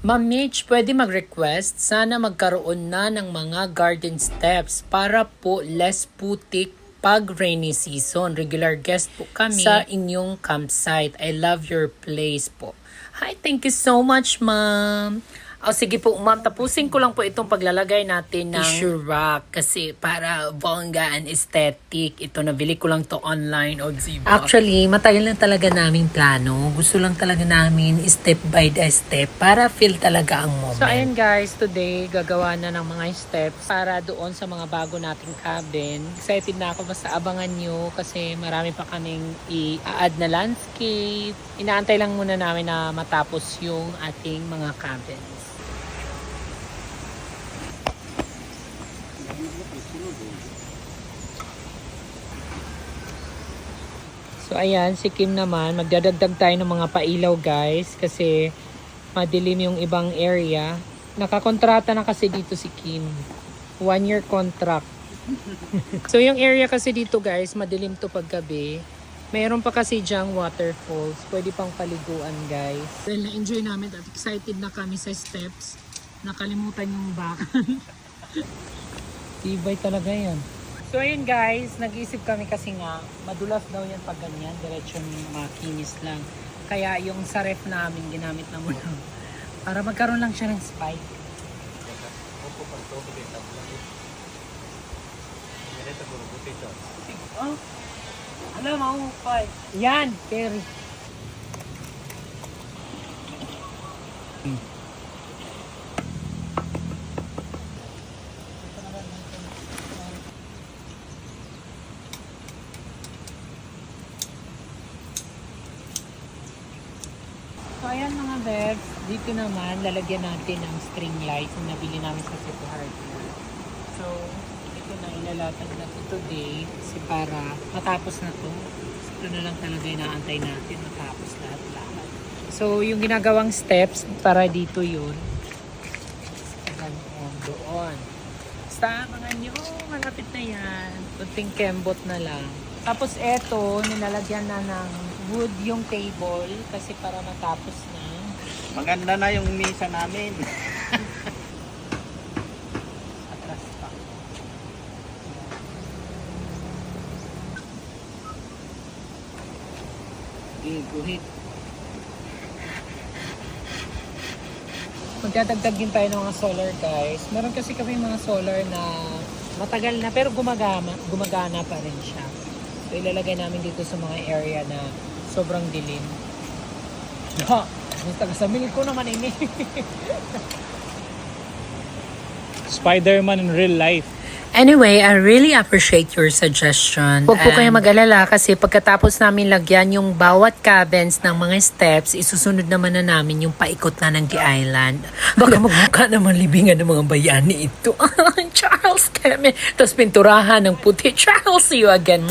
Ma'am Mitch, pwede mag-request, sana magkaroon na ng mga garden steps para po less putik pag rainy season. Regular guest po kami sa inyong campsite. I love your place po. Hi, thank you so much, ma'am. Sige po, ma'am, tapusin ko lang po itong paglalagay natin ng tissue rock kasi para bongga and aesthetic. Ito, nabili ko lang to online o Ziba. Actually, matagal na talaga naming plano. Gusto lang talaga namin step by step para feel talaga ang moment. So, ayan guys, today gagawa na ng mga steps para doon sa mga bago nating cabin. Excited na ako, basta abangan nyo kasi marami pa kaming i-add na landscape. Inaantay lang muna namin na matapos yung ating mga cabins. So ayan, si Kim naman, magdadagdag tayo ng mga pailaw guys kasi madilim yung ibang area. Nakakontrata na kasi dito si Kim. 1-year contract. So yung area kasi dito guys, madilim to paggabi. Mayroon pa kasi dyang waterfalls. Pwede pang paliguan guys. Well, na-enjoy namin at excited na kami sa steps. Nakalimutan yung bakan. Tibay talaga yan. So ayun guys, nag-iisip kami kasi nga madulas daw yan pag ganyan, diretsyon makinis lang. Kaya yung sa ref namin ginamit na muna para magkaroon lang siya ng spike. Oh, alam mo, yan, Perry. So ayan mga bebs, dito naman lalagyan natin ng string light na nabili namin sa City Hardware. So ito na ilalatag na to today kasi para matapos na to. Ito na lang talaga inaantay natin matapos lahat. So yung ginagawang steps para dito yun. Doon. Basta mga nyo, malapit na yan. Kunting kembot na lang. Tapos eto, nilalagyan na ng wood yung table kasi para matapos na. Maganda na yung misa namin. Atras pa. Guhit. Magdadagdag din tayo ng mga solar guys. Meron kasi kami mga solar na matagal na pero gumagana pa rin siya. So ilalagay namin dito sa mga area na sobrang dilim. Basta kasamili ko naman ini. Spider-Man in real life. Anyway, I really appreciate your suggestion. Huwag po kayo mag-alala kasi pagkatapos namin lagyan yung bawat cabins ng mga steps, isusunod naman na namin yung paikot na ng The Island. Baka magmukha naman libingan ng mga bayani ito. Charles Kevin. Tapos pinturahan ng puti. Charles, see you again.